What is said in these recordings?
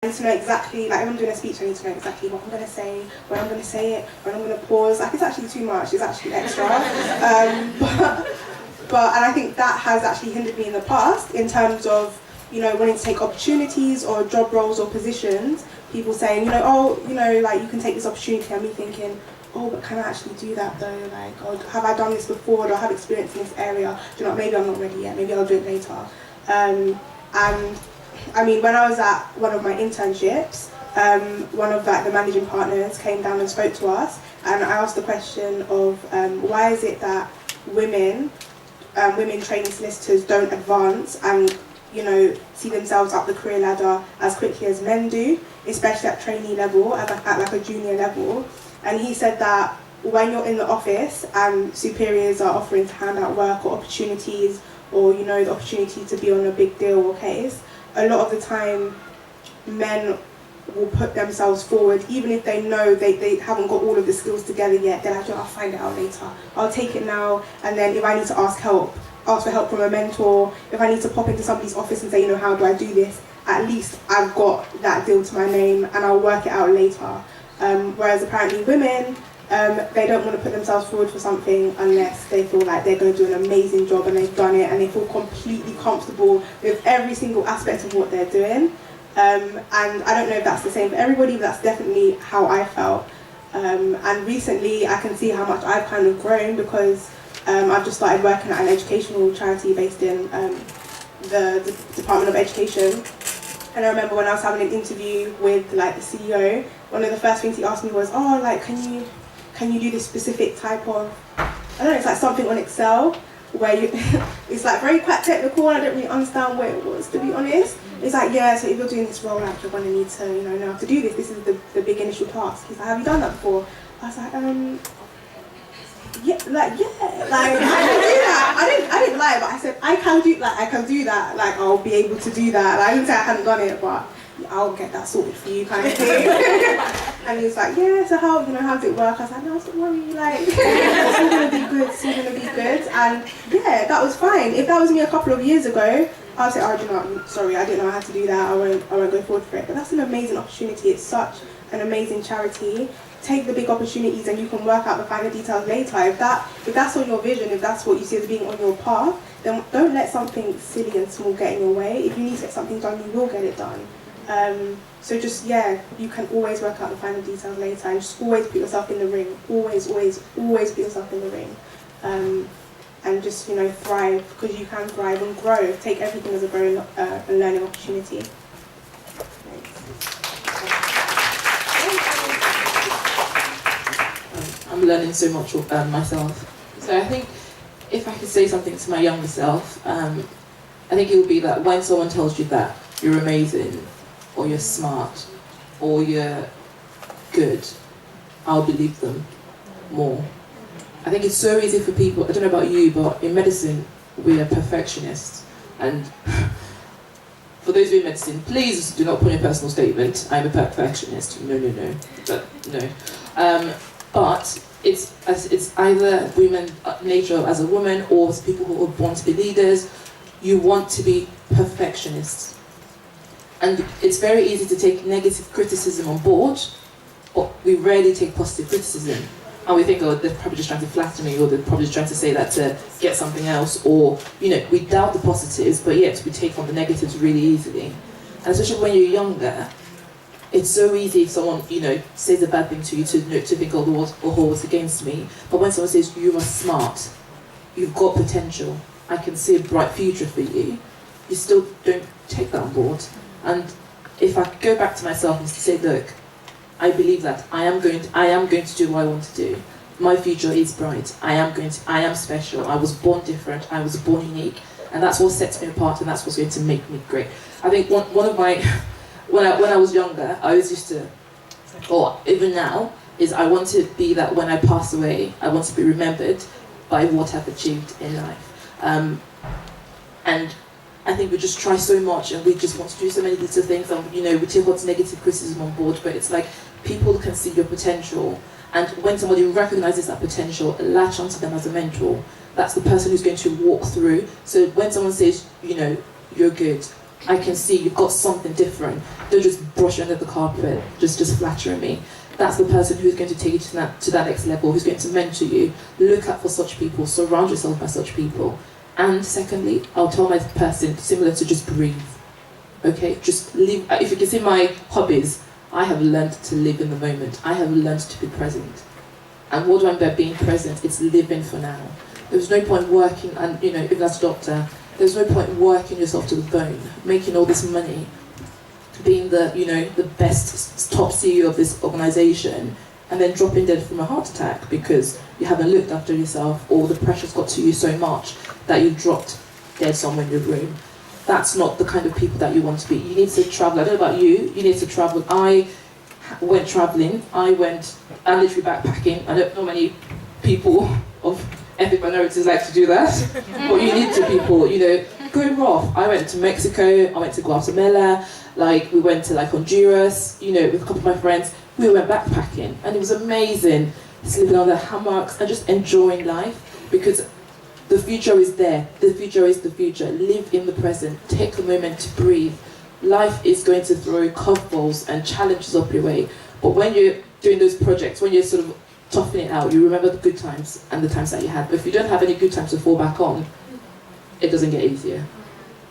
I need to know exactly, like if I'm doing a speech, I need to know exactly what I'm going to say, when I'm going to say it, when I'm going to pause. Like it's actually too much, it's actually extra. And I think that has actually hindered me in the past in terms of, you know, wanting to take opportunities or job roles or positions. People saying, you know, oh, you know, like you can take this opportunity, and me thinking, oh, but can I actually do that though? Like, oh, have I done this before? Do I have experience in this area? Do you know, maybe I'm not ready yet, maybe I'll do it later. And I mean, when I was at one of my internships, one of the managing partners came down and spoke to us, and I asked the question of why is it that women training solicitors don't advance and, you know, see themselves up the career ladder as quickly as men do, especially at trainee level, at like a junior level. And he said that when you're in the office and superiors are offering to hand out work or opportunities, or, you know, the opportunity to be on a big deal or case, a lot of the time men will put themselves forward, even if they know they haven't got all of the skills together yet. They're like, I'll find it out later, I'll take it now, and then if I need to ask for help from a mentor, if I need to pop into somebody's office and say, you know, how do I do this, at least I've got that deal to my name and I'll work it out later. Whereas apparently women, they don't want to put themselves forward for something unless they feel like they're going to do an amazing job and they've done it and they feel completely comfortable with every single aspect of what they're doing. And I don't know if that's the same for everybody, but that's definitely how I felt. And recently I can see how much I've kind of grown because I've just started working at an educational charity based in the Department of Education. And I remember when I was having an interview with like the CEO, one of the first things he asked me was, oh, like, can you do this specific type of, I don't know, it's like something on Excel where you, it's like very quite technical and I don't really understand what it was, to be honest. It's like, yeah, so if you're doing this role, like you're going to need to, you know how to do this. This is the big initial task. He's like, have you done that before? I was like, yeah, like I can do that. I didn't lie, but I said I can do that. Like I'll be able to do that. Like, I didn't say I hadn't done it, but I'll get that sorted for you, kind of thing. And he was like, yeah. So how does it work? I was like, no, don't worry. Like it's all gonna be good. It's all gonna be good. And yeah, that was fine. If that was me a couple of years ago, I would say, oh, do you know what? Sorry, I didn't know how to do that. I won't go forward for it. But that's an amazing opportunity. It's such an amazing charity. Take the big opportunities and you can work out the finer details later. If that's on your vision, if that's what you see as being on your path, then don't let something silly and small get in your way. If you need to get something done, you will get it done. So just, yeah, you can always work out the finer details later and just always put yourself in the ring. Always put yourself in the ring. And just, you know, thrive, because you can thrive and grow. Take everything as a learning opportunity. I'm learning so much myself. So I think if I could say something to my younger self, I think it would be that when someone tells you that you're amazing, or you're smart, or you're good, I'll believe them more. I think it's so easy for people, I don't know about you, but in medicine, we are perfectionists. And for those in medicine, please do not put in a personal statement, I'm a perfectionist. No. But no. But it's either women nature as a woman or as people who are born to be leaders. You want to be perfectionists. And it's very easy to take negative criticism on board, but we rarely take positive criticism. And we think, oh, they're probably just trying to flatter me, or they're probably just trying to say that to get something else, or, you know, we doubt the positives, but yet we take on the negatives really easily. And especially when you're younger, it's so easy if someone, you know, says a bad thing to you to think, oh, the whole was against me. But when someone says, you are smart, you've got potential, I can see a bright future for you, you still don't take that on board. And if I could go back to myself and say, look, I believe that I am going to do what I want to do. My future is bright. I am special. I was born different. I was born unique, and that's what sets me apart, and that's what's going to make me great. I think one of my when I was younger, I always used to, or even now, is I want to be that when I pass away, I want to be remembered by what I've achieved in life. And I think we just try so much and we just want to do so many little things, and, you know, we take what's negative criticism on board, but it's like people can see your potential, and when somebody recognizes that potential, latch onto them as a mentor. That's the person who's going to walk through. So when someone says, you know, you're good, I can see you've got something different. Don't just brush it under the carpet, just flattering me. That's the person who's going to take you to that next level, who's going to mentor you. Look out for such people, surround yourself by such people. And secondly, I'll tell my person, similar to just breathe. Okay, just live. If you can see my hobbies, I have learned to live in the moment. I have learned to be present. And what do I mean by being present? It's living for now. There's no point working, and if that's a doctor, there's no point working yourself to the bone, making all this money, being the best top CEO of this organization, and then dropping dead from a heart attack because you haven't looked after yourself, or the pressure's got to you so much that you dropped dead somewhere in your room. That's not the kind of people that you want to be. You need to travel. I don't know about you. You need to travel. I went traveling. I literally backpacking. I don't know many people of ethnic minorities like to do that, but you need to people, go rough. I went to Mexico, I went to Guatemala, we went to Honduras, with a couple of my friends. We went backpacking and it was amazing, sleeping on the hammocks and just enjoying life, because the future is there. The future is the future. Live in the present. Take a moment to breathe. Life is going to throw curveballs and challenges up your way, but when you're doing those projects, when you're sort of toughing it out, you remember the good times and the times that you had. But if you don't have any good times to fall back on, it doesn't get easier.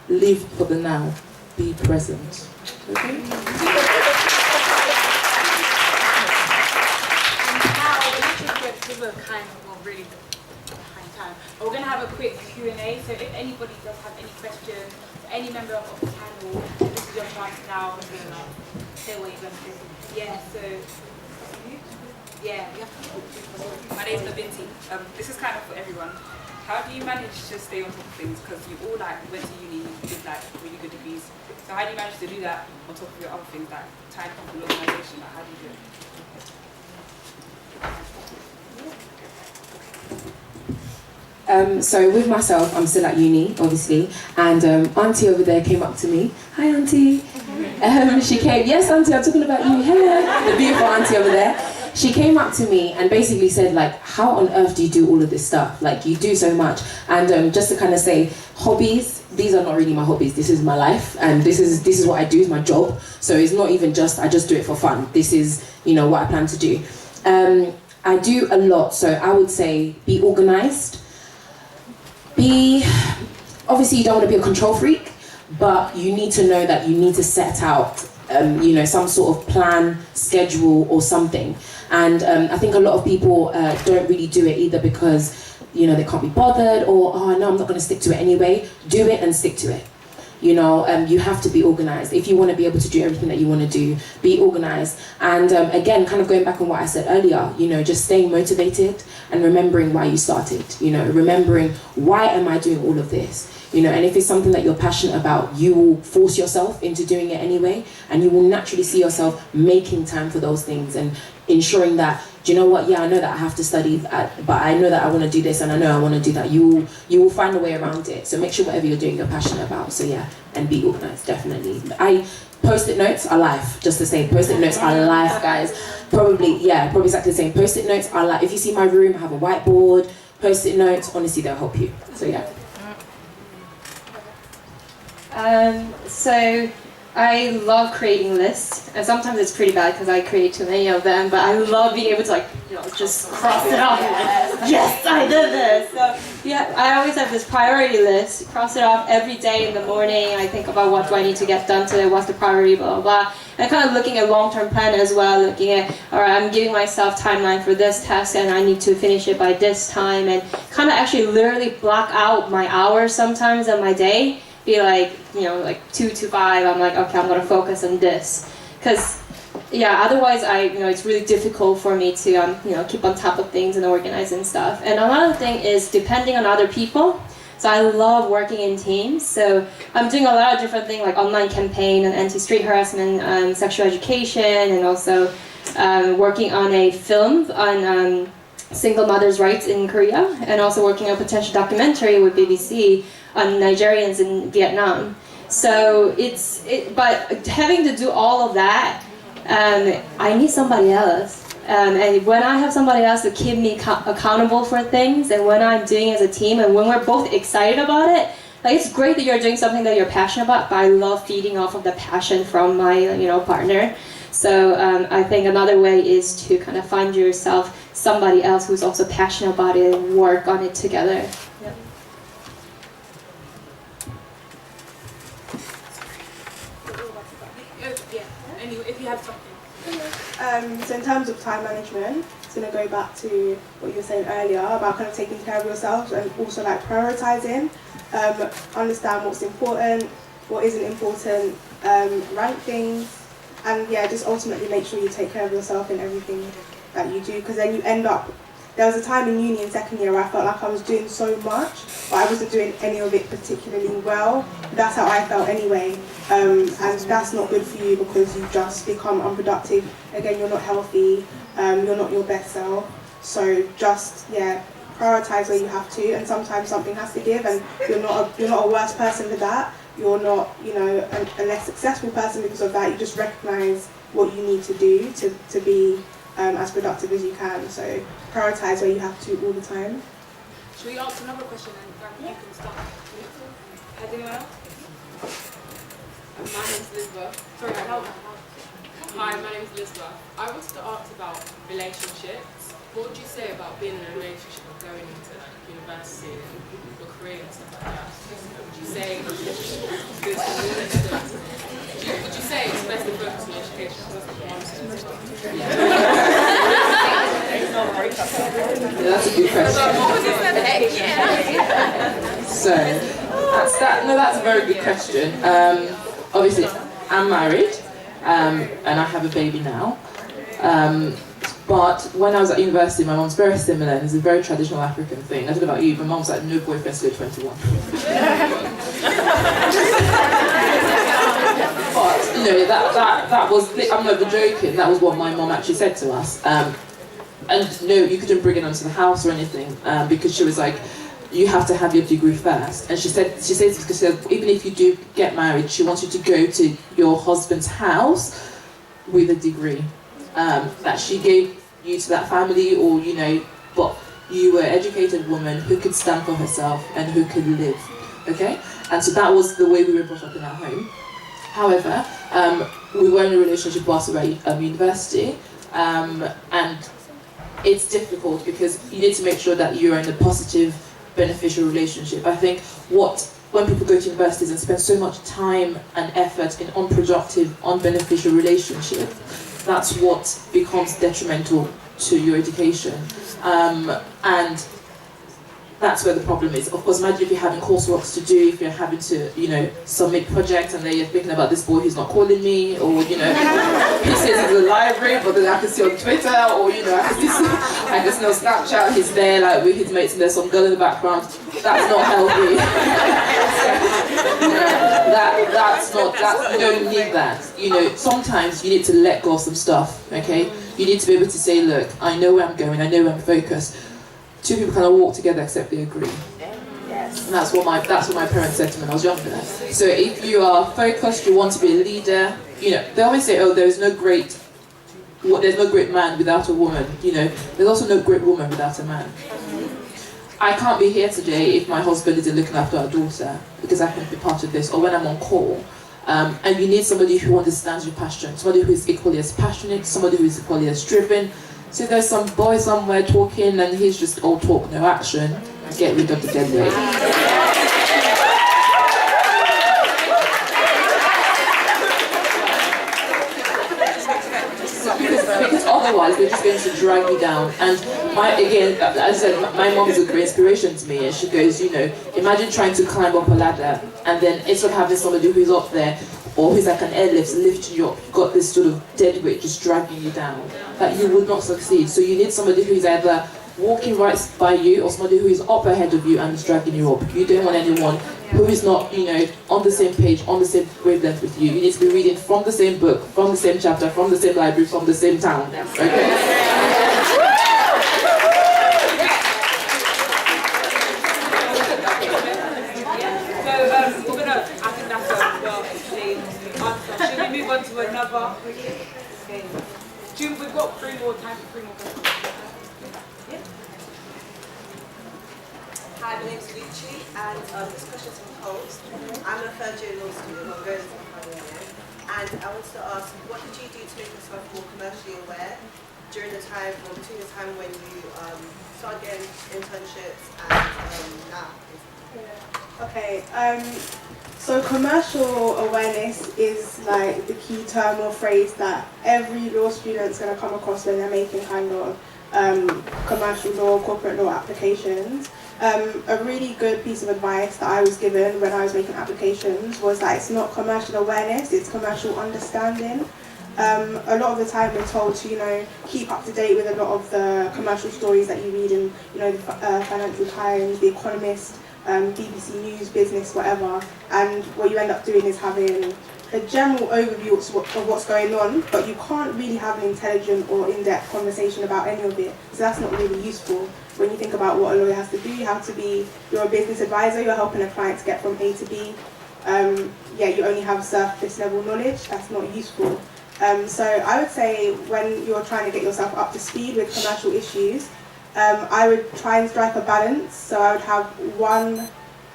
Live for the now. Be present. Okay? Now, we're kind of, well, really behind time. But we're going to have a quick Q&A. So if anybody does have any questions, any member of the panel, this is your chance now to say what you're going to do. Yeah, so... Yeah, my name's Navinti. This is kind of for everyone. How do you manage to stay on top of things? Because you all went to uni, you did really good degrees. So how do you manage to do that on top of your other things, like time for the organisation? How do you do it? So with myself, I'm still at uni, obviously, and Auntie over there came up to me. Hi, Auntie. She came. Yes, Auntie, I'm talking about you. Hello, the beautiful Auntie over there. She came up to me and basically said, how on earth do you do all of this stuff? You do so much. And just to kind of say, hobbies, these are not really my hobbies. This is my life, and this is what I do, is my job. So it's not even just, I just do it for fun. This is, what I plan to do. I do a lot, so I would say be organized. Obviously you don't want to be a control freak, but you need to know that you need to set out some sort of plan, schedule or something. And I think a lot of people don't really do it either because they can't be bothered, or no, I'm not going to stick to it anyway. Do it and stick to it. You have to be organized. If you want to be able to do everything that you want to do, be organized. And again, kind of going back on what I said earlier, just staying motivated and remembering why you started, remembering why am I doing all of this? And if it's something that you're passionate about, you will force yourself into doing it anyway, and you will naturally see yourself making time for those things and ensuring that, do you know what, yeah, I know that I have to study, but I know that I want to do this and I know I want to do that. You will find a way around it. So make sure whatever you're doing, you're passionate about. So yeah, and be organized, definitely. Post-it notes are life, just to say, post-it notes are life, guys. Probably exactly the same. Post-it notes are life. If you see my room, I have a whiteboard, post-it notes, honestly, they'll help you. So yeah. So I love creating lists, and sometimes it's pretty bad because I create too many of them, but I love being able to just cross it off and yes, I did this. So yeah, I always have this priority list, cross it off every day in the morning. I think about what do I need to get done today, what's the priority, blah, blah, blah. And kind of looking at long-term plan as well, looking at, all right, I'm giving myself timeline for this task and I need to finish it by this time, and kind of actually literally block out my hours sometimes in my day. Be 2 to 5, I'm like, okay, I'm gonna focus on this, because otherwise it's really difficult for me to keep on top of things and organize and stuff. And another thing is depending on other people. So I love working in teams, so I'm doing a lot of different things like online campaign and anti-street harassment, sexual education, and also working on a film on single mothers' rights in Korea, and also working on a potential documentary with BBC on Nigerians in Vietnam. So but having to do all of that, I need somebody else. And when I have somebody else to keep me accountable for things, and when I'm doing it as a team, and when we're both excited about it, like it's great that you're doing something that you're passionate about, but I love feeding off of the passion from my partner. So I think another way is to kind of find yourself somebody else who's also passionate about it and work on it together. Yep. Yeah. Anyway, if you have something. So in terms of time management, it's going to go back to what you were saying earlier about kind of taking care of yourself and also like prioritizing. Understand what's important, what isn't important, rank things, and yeah, just ultimately make sure you take care of yourself in everything that you do, because then you end up. There was a time in uni in second year where I felt like I was doing so much, but I wasn't doing any of it particularly well. That's how I felt anyway, and that's not good for you because you just become unproductive. Again, you're not healthy, you're not your best self. So just prioritize where you have to, and sometimes something has to give, and you're not a worse person for that. You're not a less successful person because of that. You just recognize what you need to do to be as productive as you can. So prioritize where you have to all the time. Should we ask another question and you can start? Has anyone else? My name's Elizabeth. Sorry, Hi, my name's Elizabeth. I wanted to ask about relationships. What would you say about being in a relationship or going into university and your career and stuff like that? Would you say would you say it's best to focus on education? That's a good question. So, that's a very good question. Obviously, I'm married, and I have a baby now. But when I was at university, my mom's very similar, and it's a very traditional African thing. I don't know about you, but mom's like, no boyfriends till 21. But, that was, I'm not even joking, that was what my mom actually said to us. And no, you couldn't bring it onto the house or anything, because she was like, you have to have your degree first. And she says because she said, even if you do get married, she wants you to go to your husband's house with a degree that she gave you to that family, or but you were an educated woman who could stand for herself and who could live. Okay, and so that was the way we were brought up in our home. However, we were in a relationship whilst we were at university, and it's difficult because you need to make sure that you're in a positive, beneficial relationship. I think when people go to universities and spend so much time and effort in unproductive, unbeneficial relationships, that's what becomes detrimental to your education. And that's where the problem is. Of course, imagine if you're having coursework to do, if you're having to, submit projects, and then you're thinking about this boy who's not calling me, or, he says he's in the library, but then I can see on Twitter, or, I can see on Snapchat, he's there, like, with his mates, and there's some girl in the background. That's not healthy. You don't need that. Sometimes you need to let go of some stuff, okay? You need to be able to say, look, I know where I'm going, I know where I'm focused. Two people cannot walk together except they agree. Yes. And that's what my parents said to me when I was younger. So if you are focused, you want to be a leader, they always say, oh, there's no great man without a woman, there's also no great woman without a man. I can't be here today if my husband isn't looking after our daughter, because I can be part of this, or when I'm on call. And you need somebody who understands your passion, somebody who is equally as passionate, somebody who is equally as driven. So there's some boy somewhere talking and he's just all talk, no action. Get rid of the dead weight. Because otherwise they're just going to drag you down. And as I said, my mom is a great inspiration to me, and she goes, imagine trying to climb up a ladder and then instead of having somebody who's up there or who's like an airlift lifting you up, you've got this sort of dead weight just dragging you down, that you would not succeed. So you need somebody who's either walking right by you or somebody who is up ahead of you and is dragging you up. You don't want anyone who is not, on the same page, on the same wavelength with you. You need to be reading from the same book, from the same chapter, from the same library, from the same town. Okay? Should we move on to another game? We've got time for 3 more questions. Hi, my name's Lucci, and this question's from Coles. I'm a third year law student, I'm going to the final year, and I wanted to ask, what did you do to make yourself more commercially aware during the time, or between the time when you started getting internships and now? Okay, so commercial awareness is like the key term or phrase that every law student's going to come across when they're making kind of commercial law, corporate law applications. A really good piece of advice that I was given when I was making applications was that it's not commercial awareness, it's commercial understanding. A lot of the time we're told to, keep up to date with a lot of the commercial stories that you read in, the Financial Times, The Economist, BBC News, Business, whatever. And what you end up doing is having a general overview of what's going on, but you can't really have an intelligent or in-depth conversation about any of it. So that's not really useful. When you think about what a lawyer has to do, you're a business advisor, you're helping a client to get from A to B. You only have surface level knowledge, that's not useful. So I would say when you're trying to get yourself up to speed with commercial issues, I would try and strike a balance. So I would have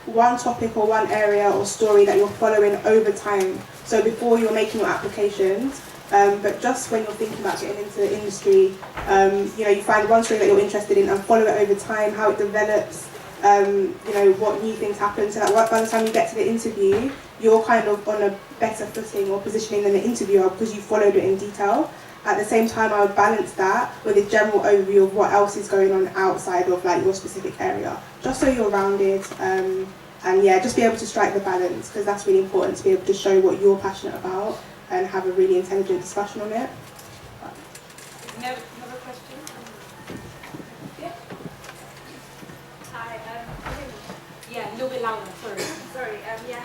one topic or one area or story that you're following over time. So before you're making your applications, but just when you're thinking about getting into the industry, you find one story that you're interested in and follow it over time, how it develops, what new things happen, so that by the time you get to the interview, you're kind of on a better footing or positioning than the interviewer because you followed it in detail. At the same time, I would balance that with a general overview of what else is going on outside of your specific area, just so you're rounded, and just be able to strike the balance, because that's really important, to be able to show what you're passionate about and have a really intelligent discussion on it. Another question? Yeah. Hi, Yeah, a little bit louder, sorry.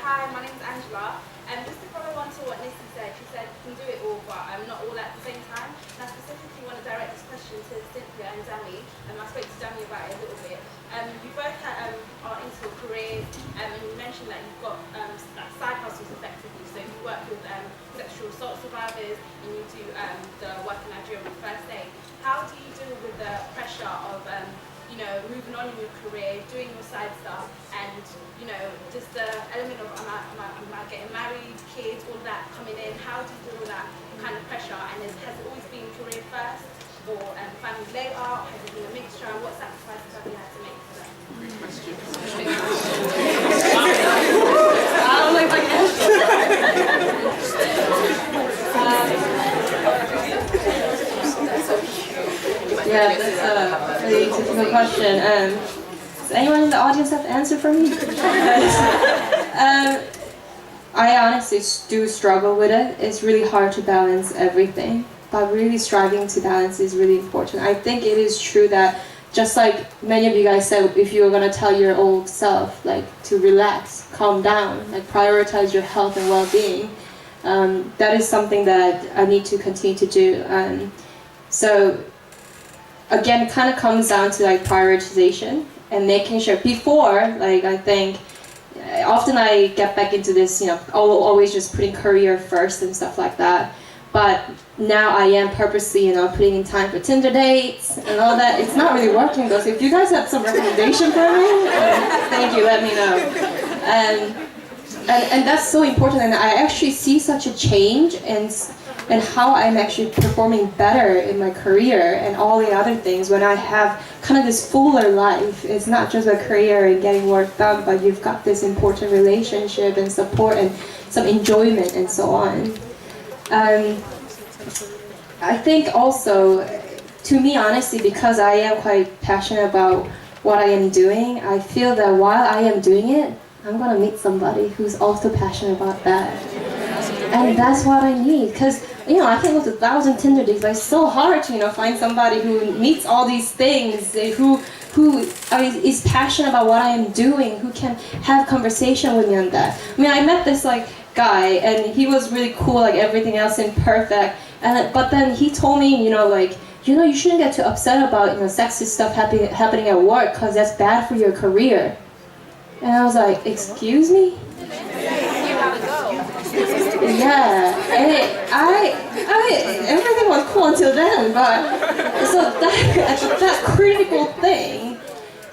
hi, my name's Angela. Just to follow on to what Nissi said, she said you can do it all, but not all at the same time. And I specifically want to direct this question to Cynthia and Dami, and I spoke to Dami about it a little bit. You both are into your careers, and you mentioned that you've got side hustles effectively. So you work with sexual assault survivors, and you do the work in Nigeria with First Aid. How do you deal with the pressure of moving on in your career, doing your side stuff, and just the element of am I getting married, kids, all that coming in? How do you deal with that kind of pressure? And has it always been career first, or family later? Has it been a mixture? What sacrifices have you had to make for that? Great question. I don't like my Yeah, that's a really difficult question. Does anyone in the audience have the answer for me? I honestly do struggle with it. It's really hard to balance everything, but really striving to balance is really important. I think it is true that, just like many of you guys said, if you're going to tell your old self to relax, calm down, prioritize your health and well-being, that is something that I need to continue to do. So again, it kind of comes down to prioritization and making sure before, I think often I get back into this, always just putting career first and stuff like that. But now I am purposely, putting in time for Tinder dates and all that. It's not really working though. So if you guys have some recommendation for me, thank you, let me know. And that's so important. And I actually see such a change and how I'm actually performing better in my career and all the other things when I have kind of this fuller life. It's not just a career and getting work done, but you've got this important relationship and support and some enjoyment and so on. I think also, to me honestly, because I am quite passionate about what I am doing, I feel that while I am doing it, I'm going to meet somebody who's also passionate about that. And that's what I need, because I can go to 1,000 Tinder dates, but it's so hard to find somebody who meets all these things, who is passionate about what I am doing, who can have conversation with me on that. I met this guy, and he was really cool, everything else seemed perfect, but then he told me, you shouldn't get too upset about sexist stuff happening at work, because that's bad for your career. And I was like, excuse me? Yeah, and everything was cool until then, but so that critical thing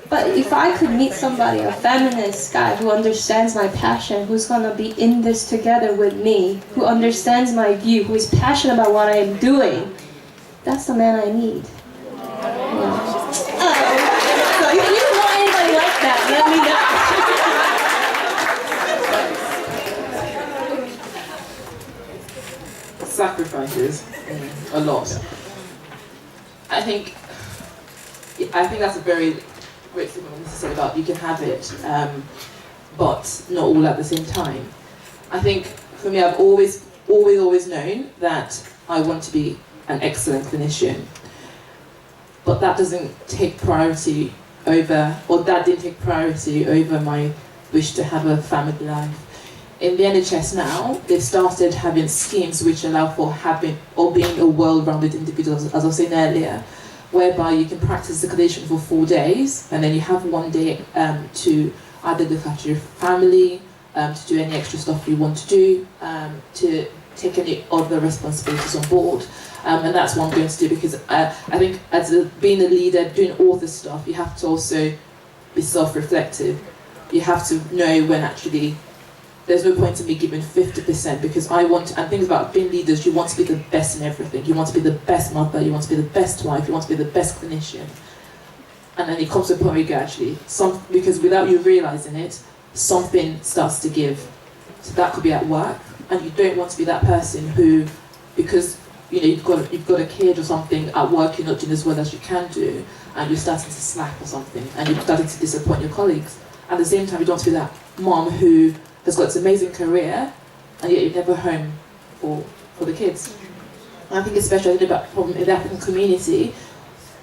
But if I could meet somebody, a feminist guy who understands my passion, who's gonna be in this together with me, who understands my view, who is passionate about what I am doing, that's the man I need. Yeah. So if you know anybody like that, let me know. Sacrifices a lot. I think that's a very great thing to say about you can have it, but not all at the same time. I think for me, I've always known that I want to be an excellent clinician, but that doesn't take priority over, or that didn't take priority over my wish to have a family life. In the NHS now, they've started having schemes which allow for having or being a well-rounded individual, as I was saying earlier, whereby you can practice the clinician for 4 days, and then you have 1 day to either look after your family, to do any extra stuff you want to do, to take any other responsibilities on board. And that's what I'm going to do, because I think being a leader, doing all this stuff, you have to also be self-reflective. You have to know when actually there's no point in me giving 50%, because I want, and things about being leaders, you want to be the best in everything. You want to be the best mother, you want to be the best wife, you want to be the best clinician. And then it comes to a point where you go, actually, because without you realising it, something starts to give. So that could be at work, and you don't want to be that person who, because you've got a kid or something at work, you're not doing as well as you can do, and you're starting to slack or something, and you're starting to disappoint your colleagues. At the same time, you don't want to be that mom who has got this amazing career, and yet you're never home for the kids. And I think especially about the problem in the African community,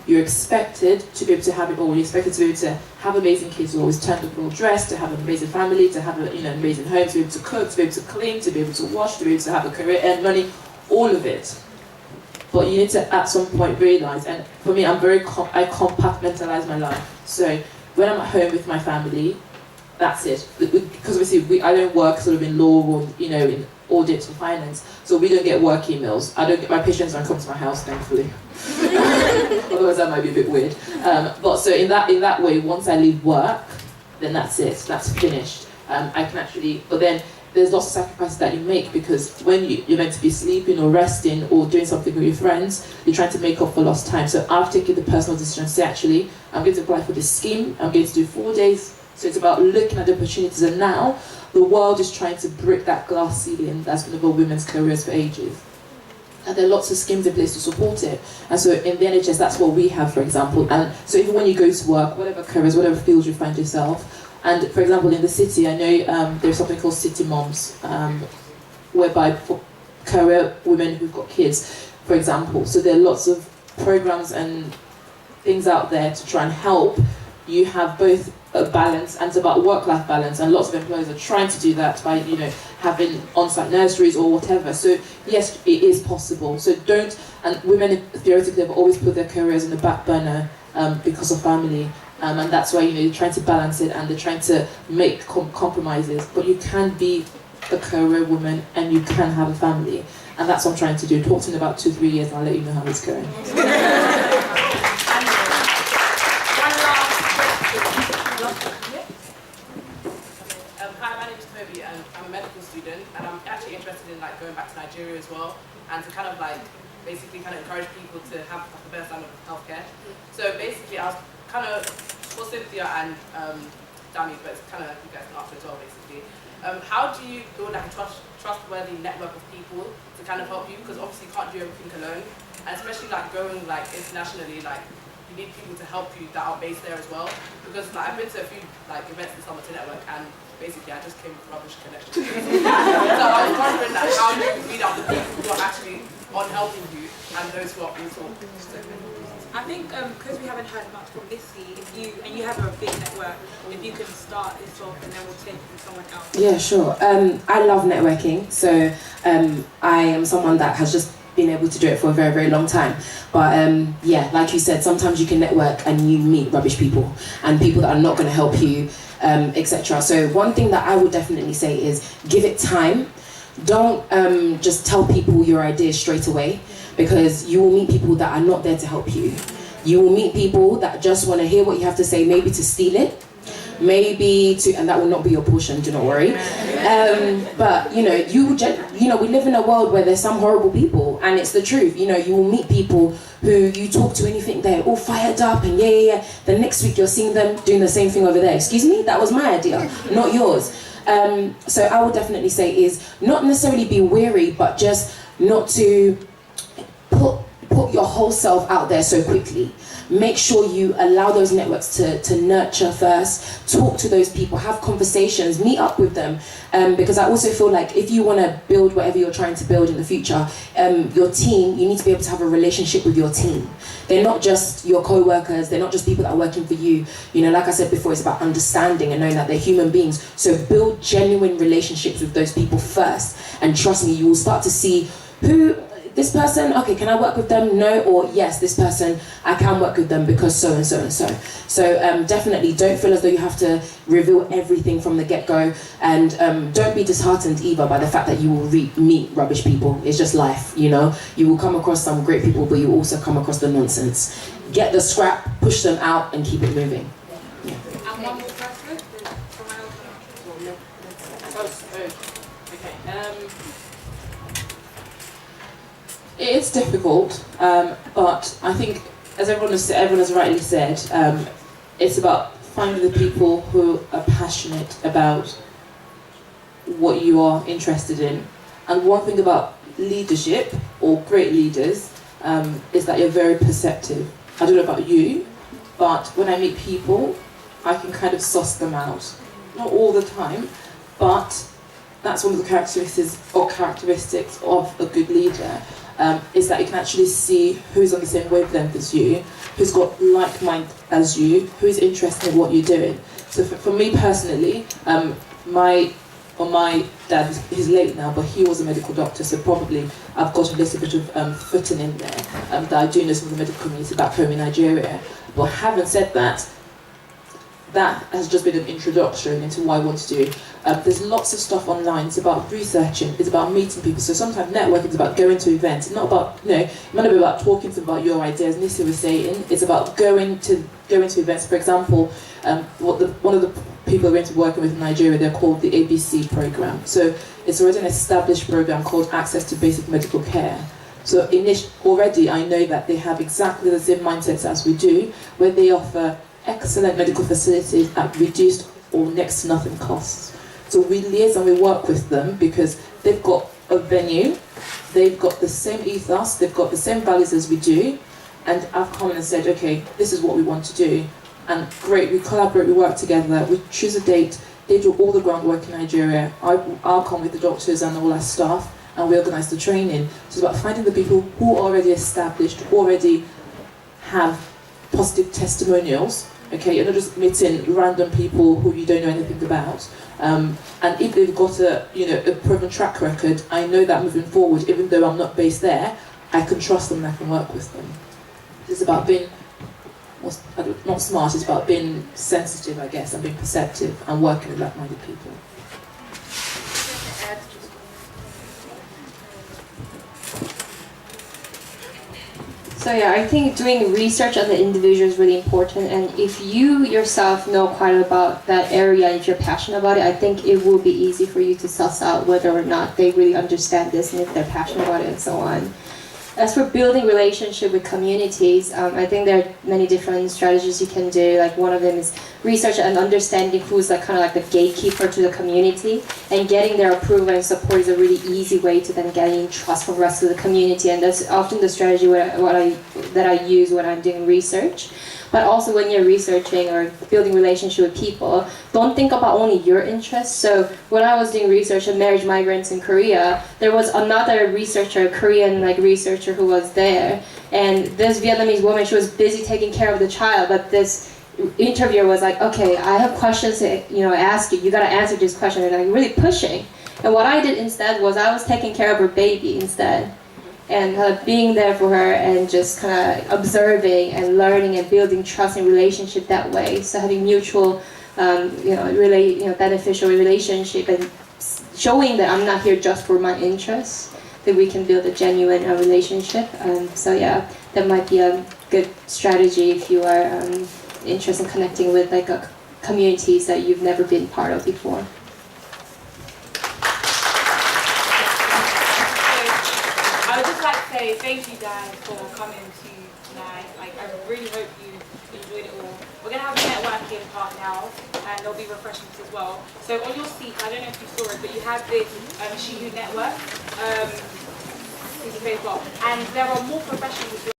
you're expected to be able to have it all. You're expected to be able to have amazing kids who always turn up well dressed, to have an amazing family, to have an amazing home, to be able to cook, to be able to clean, to be able to wash, to be able to have a career, earn money, all of it. But you need to at some point realise, and for me, I compartmentalise my life. So when I'm at home with my family, that's it. Because obviously I don't work sort of in law or in audit or finance, so we don't get work emails. My patients don't come to my house, thankfully. Otherwise that might be a bit weird. But so in that way, once I leave work, then that's it. That's finished. I can actually, but then there's lots of sacrifices that you make, because when you're meant to be sleeping or resting or doing something with your friends, you're trying to make up for lost time. So I've taken the personal decision to say, actually, I'm going to apply for this scheme. I'm going to do 4 days. So it's about looking at the opportunities, and now the world is trying to break that glass ceiling that's been over women's careers for ages. And there are lots of schemes in place to support it. And so in the NHS, that's what we have, for example. And so even when you go to work, whatever careers, whatever fields you find yourself, and for example, in the city, I know there's something called City Moms, whereby for career women who've got kids, for example. So there are lots of programs and things out there to try and help you have both a balance, and it's about work-life balance, and lots of employers are trying to do that by having on-site nurseries or whatever. So yes, it is possible. So don't, and women theoretically have always put their careers in the back burner because of family, and that's why they're trying to balance it, and they're trying to make compromises. But you can be a career woman and you can have a family, and that's what I'm trying to do. Talk to me in about 2-3 years, and I'll let you know how it's going. I'm a medical student, and I'm actually interested in going back to Nigeria as well, and to kind of basically encourage people to have the best standard of healthcare. So basically, I was kind of for Cynthia and Dami, but it's kind of you guys can answer as well. Basically, how do you build a trustworthy network of people to kind of help you? Because obviously you can't do everything alone, and especially going internationally, you need people to help you that are based there as well. Because I've been to a few events in Summer to Network, and basically I just came with rubbish connections. So I was wondering how you weed out the people who are actually on helping you and those who are also. I think because we haven't heard much from Lissy, and you have a big network, if you can start this off and then we'll take it from someone else. Yeah, sure. I love networking, so I am someone that has just been able to do it for a very, very long time. But yeah, like you said, sometimes you can network and you meet rubbish people and people that are not going to help you, etc. So one thing that I would definitely say is give it time. Don't just tell people your ideas straight away, because you will meet people that are not there to help you. You will meet people that just want to hear what you have to say, maybe to steal it, maybe to, and that will not be your portion, do not worry. But you know, we live in a world where there's some horrible people, and it's the truth. You know, you will meet people who you talk to and you think they're all fired up and yeah. The next week you're seeing them doing the same thing over there. Excuse me, that was my idea, not yours. So I would definitely say is not necessarily be weary, but just not to put your whole self out there so quickly. Make sure you allow those networks to nurture first. Talk to those people, have conversations, meet up with them. Because I also feel like if you want to build whatever you're trying to build in the future, your team, you need to be able to have a relationship with your team. They're not just your co-workers, they're not just people that are working for you. You know, like I said before, it's about understanding and knowing that they're human beings. So build genuine relationships with those people first. And trust me, you will start to see who, this person, okay, can I work with them? No, or yes, this person, I can work with them because so and so and so. So definitely don't feel as though you have to reveal everything from the get-go, and don't be disheartened either by the fact that you will meet rubbish people. It's just life, you know. You will come across some great people, but you will also come across the nonsense. Get the scrap, push them out, and keep it moving. Yeah. And one more person? It's difficult, but I think, as everyone has rightly said, it's about finding the people who are passionate about what you are interested in. And one thing about leadership, or great leaders, is that you're very perceptive. I don't know about you, but when I meet people, I can kind of suss them out. Not all the time, but that's one of the characteristics of a good leader. Is that you can actually see who's on the same wavelength as you, who's got like mind as you, who's interested in what you're doing. So for me personally, my dad, he's late now, but he was a medical doctor, so probably I've got a little bit of footing in there that I do know some of the medical community back home in Nigeria. But having said that, that has just been an introduction into what I want to do. There's lots of stuff online. It's about researching. It's about meeting people. So sometimes networking is about going to events. It's not about, you know, it might not be about talking to them about your ideas. Nisi was saying it's about going to events. For example, one of the people we're going to working with in Nigeria, they're called the ABC program. So it's already an established program called Access to Basic Medical Care. So already I know that they have exactly the same mindsets as we do, where they offer excellent medical facilities at reduced or next to nothing costs. So we liaise and we work with them because they've got a venue, they've got the same ethos, they've got the same values as we do, and I've come in and said, okay, this is what we want to do. And great, we collaborate, we work together, we choose a date, they do all the groundwork in Nigeria, I'll come with the doctors and all our staff, and we organise the training. So it's about finding the people who are already established, already have positive testimonials. Okay, you're not just meeting random people who you don't know anything about. And if they've got a proven track record, I know that moving forward, even though I'm not based there, I can trust them and I can work with them. It's about being, not smart, it's about being sensitive, I guess, and being perceptive and working with like-minded people. So yeah, I think doing research on the individual is really important, and if you yourself know quite about that area, if you're passionate about it, I think it will be easy for you to suss out whether or not they really understand this and if they're passionate about it and so on. As for building relationship with communities, I think there are many different strategies you can do. Like one of them is research and understanding who's like kind of like the gatekeeper to the community, and getting their approval and support is a really easy way to then gain trust from the rest of the community. And that's often the strategy that I use when I'm doing research. But also when you're researching or building relationship with people, don't think about only your interests. So when I was doing research on marriage migrants in Korea, there was another researcher, Korean researcher who was there. And this Vietnamese woman, she was busy taking care of the child, but this interviewer was like, okay, I have questions to ask you. You gotta answer this question, and really pushing. And what I did instead was I was taking care of her baby instead. And being there for her and just kind of observing and learning and building trust and relationship that way. So having mutual, beneficial relationship and showing that I'm not here just for my interests. that we can build a genuine relationship. So yeah, that might be a good strategy if you are interested in connecting with like communities that you've never been part of before. I would just like to say thank you guys for coming to tonight. Like, I really hope you enjoyed it all. We're going to have a networking part now, and there'll be refreshments as well. So on your seat, I don't know if you saw it, but you have this She Who Network piece of paper, and there are more professionals who